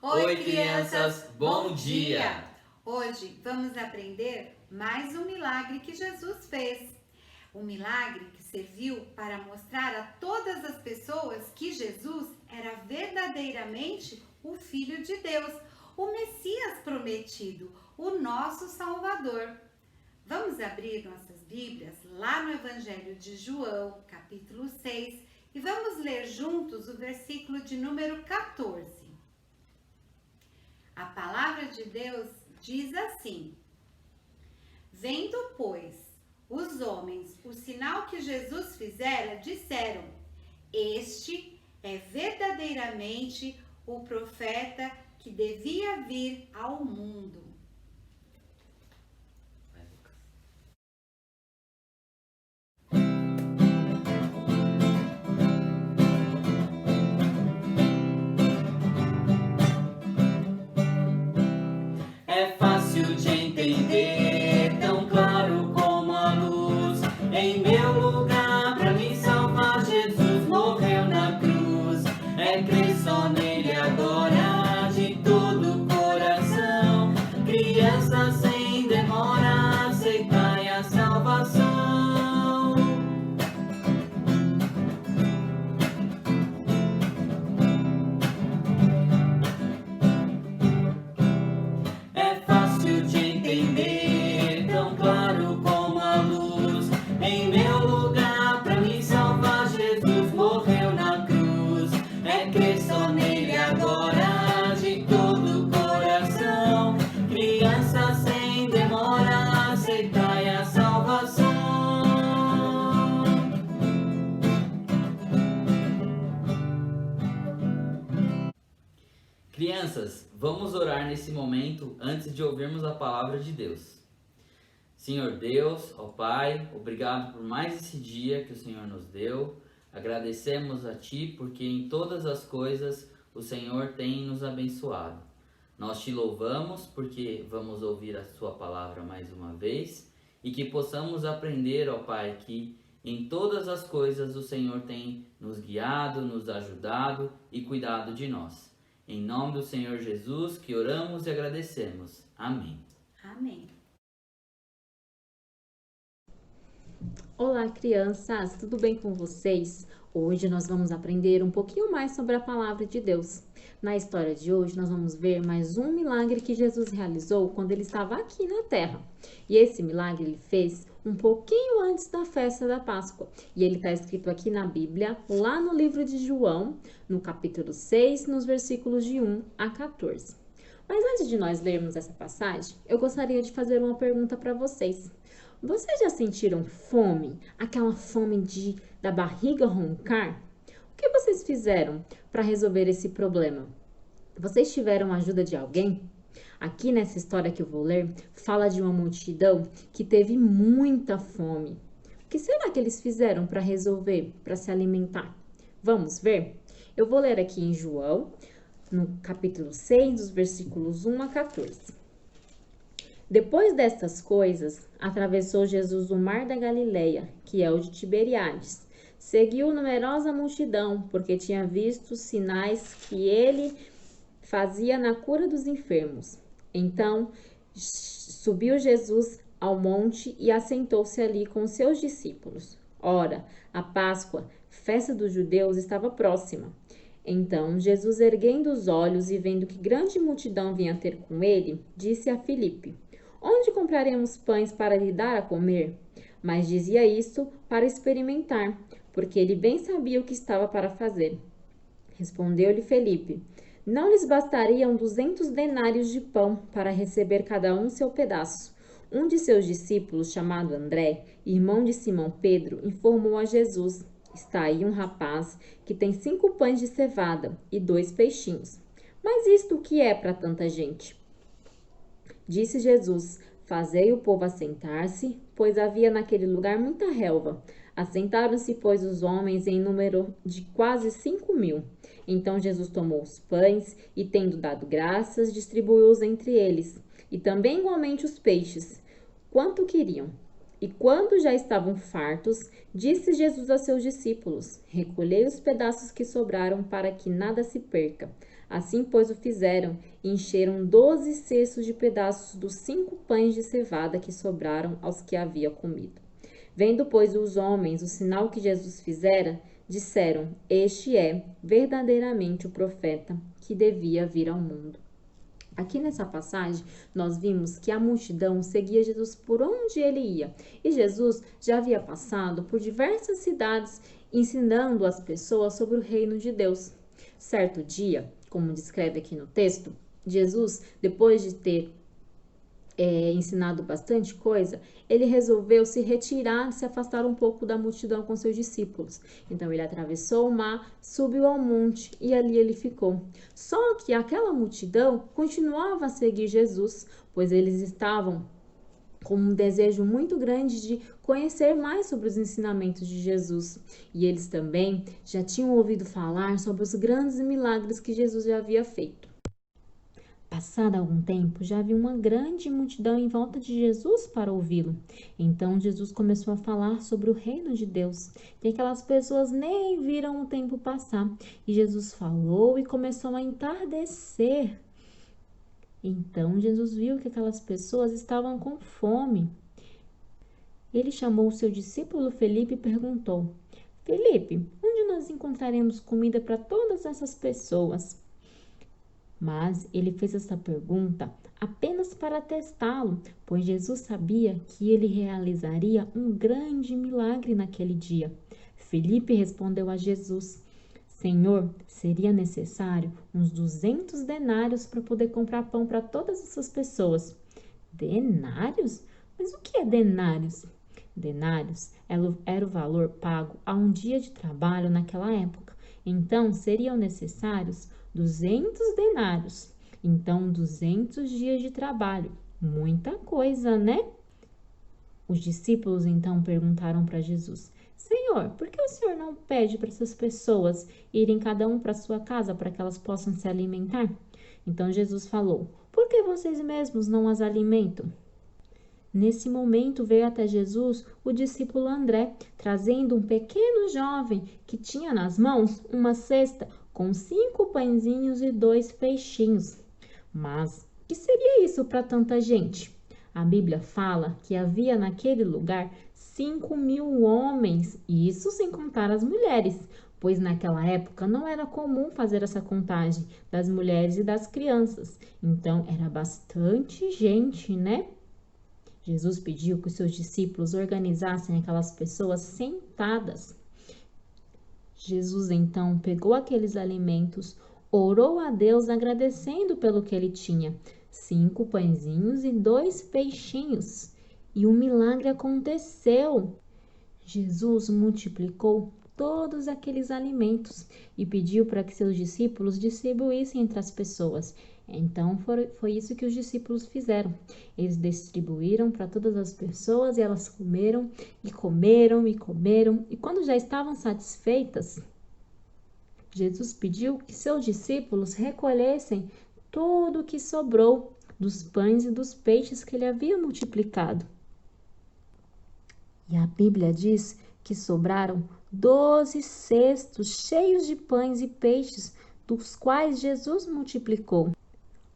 Oi, crianças, bom dia! Hoje vamos aprender mais um milagre que Jesus fez. Um milagre que serviu para mostrar a todas as pessoas que Jesus era verdadeiramente o Filho de Deus, o Messias prometido, o nosso Salvador. Vamos abrir nossas Bíblias lá no Evangelho de João, capítulo 6, e vamos ler juntos o versículo de número 14. A palavra de Deus diz assim: Vendo, pois, os homens o sinal que Jesus fizera, disseram: Este é verdadeiramente o profeta que devia vir ao mundo. É fácil de entender, tão claro como a luz. Em meu lugar, pra me salvar, Jesus morreu na cruz. É crer só nele agora, de todo o coração. Criança, sem demora, aceitai a salvação. É fácil de entender, tão claro como a luz. Em meu lugar, pra me salvar, Jesus morreu na cruz. É crer só nele agora, de todo o coração. Criança, sem demora, aceitai a salvação. Crianças, vamos orar nesse momento antes de ouvirmos a palavra de Deus. Senhor Deus, ó Pai, obrigado por mais esse dia que o Senhor nos deu. Agradecemos a Ti porque em todas as coisas o Senhor tem nos abençoado. Nós te louvamos porque vamos ouvir a Sua palavra mais uma vez e que possamos aprender, ó Pai, que em todas as coisas o Senhor tem nos guiado, nos ajudado e cuidado de nós. Em nome do Senhor Jesus que oramos e agradecemos. Amém. Amém. Olá, crianças, tudo bem com vocês? Hoje nós vamos aprender um pouquinho mais sobre a palavra de Deus. Na história de hoje, nós vamos ver mais um milagre que Jesus realizou quando ele estava aqui na terra. E esse milagre ele fez um pouquinho antes da festa da Páscoa. E ele está escrito aqui na Bíblia, lá no livro de João, no capítulo 6, nos versículos de 1 a 14. Mas antes de nós lermos essa passagem, eu gostaria de fazer uma pergunta para vocês. Vocês já sentiram fome? Aquela fome da barriga roncar? O que vocês fizeram para resolver esse problema? Vocês tiveram a ajuda de alguém? Aqui nessa história que eu vou ler, fala de uma multidão que teve muita fome. O que será que eles fizeram para resolver, para se alimentar? Vamos ver? Eu vou ler aqui em João, no capítulo 6, dos versículos 1 a 14. Depois destas coisas, atravessou Jesus o mar da Galileia, que é o de Tiberíades. Seguiu numerosa multidão, porque tinha visto os sinais que ele fazia na cura dos enfermos. Então, subiu Jesus ao monte e assentou-se ali com seus discípulos. Ora, a Páscoa, festa dos judeus, estava próxima. Então, Jesus, erguendo os olhos e vendo que grande multidão vinha ter com ele, disse a Filipe: Onde compraremos pães para lhe dar a comer? Mas dizia isto para experimentar, porque ele bem sabia o que estava para fazer. Respondeu-lhe Felipe: Não lhes bastariam 200 denários de pão para receber cada um seu pedaço. Um de seus discípulos, chamado André, irmão de Simão Pedro, informou a Jesus: Está aí um rapaz que tem 5 pães de cevada e 2 peixinhos. Mas isto o que é para tanta gente? Disse Jesus: Fazei o povo assentar-se, pois havia naquele lugar muita relva. Assentaram-se, pois, os homens em número de quase 5.000. Então Jesus tomou os pães e, tendo dado graças, distribuiu-os entre eles, e também igualmente os peixes, quanto queriam. E quando já estavam fartos, disse Jesus a seus discípulos: Recolhei os pedaços que sobraram para que nada se perca. Assim, pois, o fizeram, e encheram 12 cestos de pedaços dos 5 pães de cevada que sobraram aos que havia comido. Vendo, pois, os homens o sinal que Jesus fizera, disseram: Este é verdadeiramente o profeta que devia vir ao mundo. Aqui nessa passagem, nós vimos que a multidão seguia Jesus por onde ele ia. E Jesus já havia passado por diversas cidades ensinando as pessoas sobre o reino de Deus. Certo dia, como descreve aqui no texto, Jesus, depois de ter ensinado bastante coisa, ele resolveu se retirar, se afastar um pouco da multidão com seus discípulos. Então ele atravessou o mar, subiu ao monte e ali ele ficou. Só que aquela multidão continuava a seguir Jesus, pois eles estavam com um desejo muito grande de conhecer mais sobre os ensinamentos de Jesus. E eles também já tinham ouvido falar sobre os grandes milagres que Jesus já havia feito. Passado algum tempo, já havia uma grande multidão em volta de Jesus para ouvi-lo. Então Jesus começou a falar sobre o reino de Deus. E aquelas pessoas nem viram o tempo passar. E Jesus falou e começou a entardecer. Então Jesus viu que aquelas pessoas estavam com fome. Ele chamou o seu discípulo Felipe e perguntou: Felipe, onde nós encontraremos comida para todas essas pessoas? Mas ele fez essa pergunta apenas para testá-lo, pois Jesus sabia que ele realizaria um grande milagre naquele dia. Felipe respondeu a Jesus: Senhor, seria necessário uns 200 denários para poder comprar pão para todas essas pessoas. Denários? Mas o que é denários? Denários era o valor pago a um dia de trabalho naquela época. Então, seriam necessários 200 denários. Então, 200 dias de trabalho. Muita coisa, né? Os discípulos então perguntaram para Jesus: Senhor, por que o Senhor não pede para essas pessoas irem cada um para sua casa para que elas possam se alimentar? Então Jesus falou: Por que vocês mesmos não as alimentam? Nesse momento veio até Jesus o discípulo André, trazendo um pequeno jovem que tinha nas mãos uma cesta com 5 pãezinhos e 2 peixinhos. Mas o que seria isso para tanta gente? A Bíblia fala que havia naquele lugar 5.000 homens, e isso sem contar as mulheres, pois naquela época não era comum fazer essa contagem das mulheres e das crianças. Então era bastante gente, né? Jesus pediu que os seus discípulos organizassem aquelas pessoas sentadas. Jesus então pegou aqueles alimentos, orou a Deus agradecendo pelo que ele tinha, 5 pãezinhos e 2 peixinhos. E um milagre aconteceu. Jesus multiplicou todos aqueles alimentos e pediu para que seus discípulos distribuíssem entre as pessoas. Então foi isso que os discípulos fizeram. Eles distribuíram para todas as pessoas e elas comeram e comeram e comeram. E quando já estavam satisfeitas, Jesus pediu que seus discípulos recolhessem tudo o que sobrou dos pães e dos peixes que ele havia multiplicado. E a Bíblia diz que sobraram 12 cestos cheios de pães e peixes, dos quais Jesus multiplicou.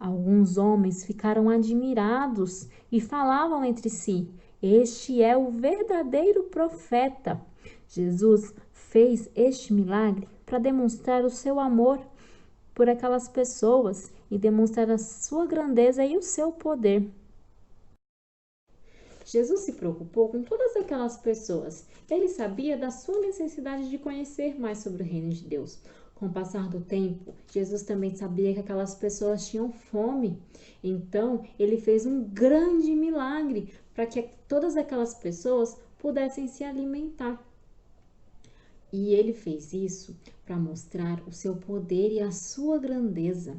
Alguns homens ficaram admirados e falavam entre si: Este é o verdadeiro profeta. Jesus fez este milagre para demonstrar o seu amor por aquelas pessoas e demonstrar a sua grandeza e o seu poder. Jesus se preocupou com todas aquelas pessoas. Ele sabia da sua necessidade de conhecer mais sobre o reino de Deus. Com o passar do tempo, Jesus também sabia que aquelas pessoas tinham fome. Então, ele fez um grande milagre para que todas aquelas pessoas pudessem se alimentar. E ele fez isso para mostrar o seu poder e a sua grandeza.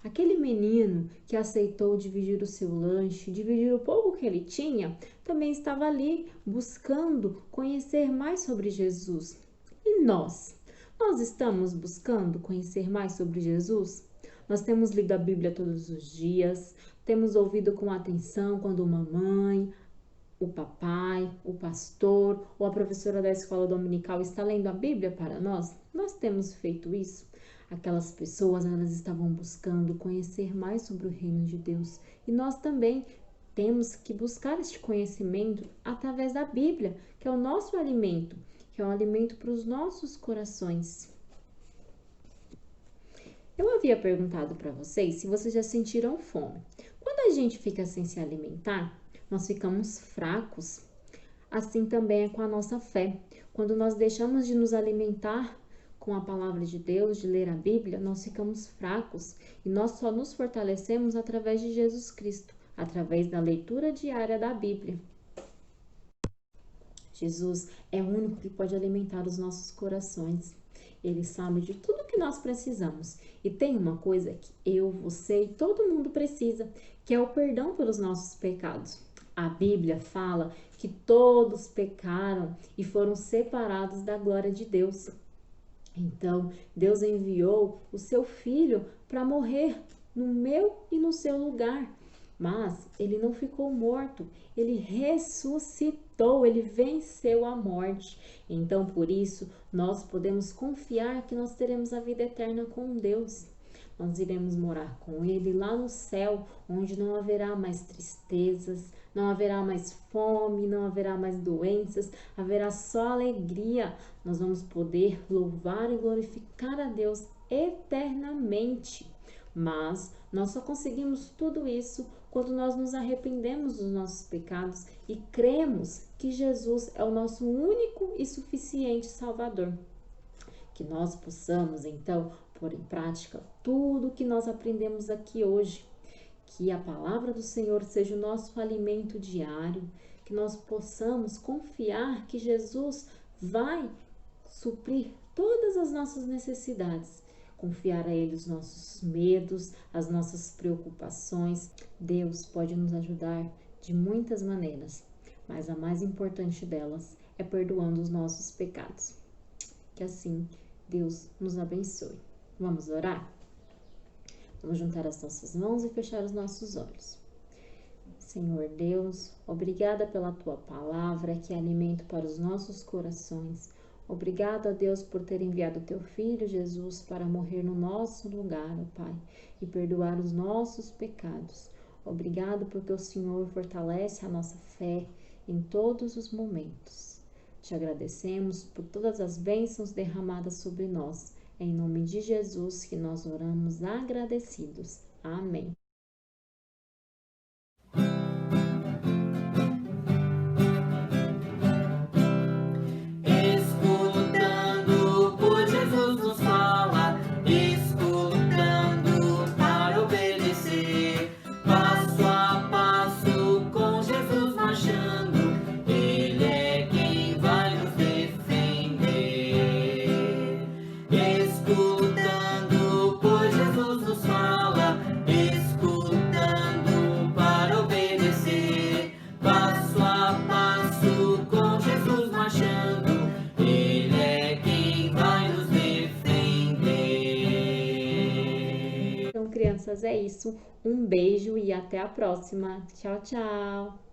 Aquele menino que aceitou dividir o seu lanche, dividir o pouco que ele tinha, também estava ali buscando conhecer mais sobre Jesus. E nós? Nós estamos buscando conhecer mais sobre Jesus? Nós temos lido a Bíblia todos os dias, temos ouvido com atenção quando uma mãe, o papai, o pastor ou a professora da escola dominical está lendo a Bíblia para nós? Nós temos feito isso? Aquelas pessoas, elas estavam buscando conhecer mais sobre o reino de Deus. E nós também temos que buscar este conhecimento através da Bíblia, que é o nosso alimento, que é um alimento para os nossos corações. Eu havia perguntado para vocês se vocês já sentiram fome. Quando a gente fica sem se alimentar, nós ficamos fracos. Assim também é com a nossa fé. Quando nós deixamos de nos alimentar com a palavra de Deus, de ler a Bíblia, nós ficamos fracos e nós só nos fortalecemos através de Jesus Cristo, através da leitura diária da Bíblia. Jesus é o único que pode alimentar os nossos corações. Ele sabe de tudo que nós precisamos. E tem uma coisa que eu, você e todo mundo precisa, que é o perdão pelos nossos pecados. A Bíblia fala que todos pecaram e foram separados da glória de Deus. Então, Deus enviou o seu Filho para morrer no meu e no seu lugar. Mas ele não ficou morto, ele ressuscitou, ele venceu a morte. Então, por isso, nós podemos confiar que nós teremos a vida eterna com Deus. Nós iremos morar com ele lá no céu, onde não haverá mais tristezas, não haverá mais fome, não haverá mais doenças, haverá só alegria. Nós vamos poder louvar e glorificar a Deus eternamente. Mas nós só conseguimos tudo isso quando nós nos arrependemos dos nossos pecados e cremos que Jesus é o nosso único e suficiente Salvador. Que nós possamos, então, pôr em prática tudo o que nós aprendemos aqui hoje. Que a palavra do Senhor seja o nosso alimento diário, que nós possamos confiar que Jesus vai suprir todas as nossas necessidades. Confiar a Ele os nossos medos, as nossas preocupações. Deus pode nos ajudar de muitas maneiras, mas a mais importante delas é perdoando os nossos pecados. Que assim Deus nos abençoe. Vamos orar? Vamos juntar as nossas mãos e fechar os nossos olhos. Senhor Deus, obrigada pela Tua palavra que é alimento para os nossos corações. Obrigado a Deus por ter enviado o Teu Filho Jesus para morrer no nosso lugar, ó Pai, e perdoar os nossos pecados. Obrigado porque o Senhor fortalece a nossa fé em todos os momentos. Te agradecemos por todas as bênçãos derramadas sobre nós. É em nome de Jesus que nós oramos agradecidos. Amém. Crianças, é isso. Um beijo e até a próxima. Tchau, tchau!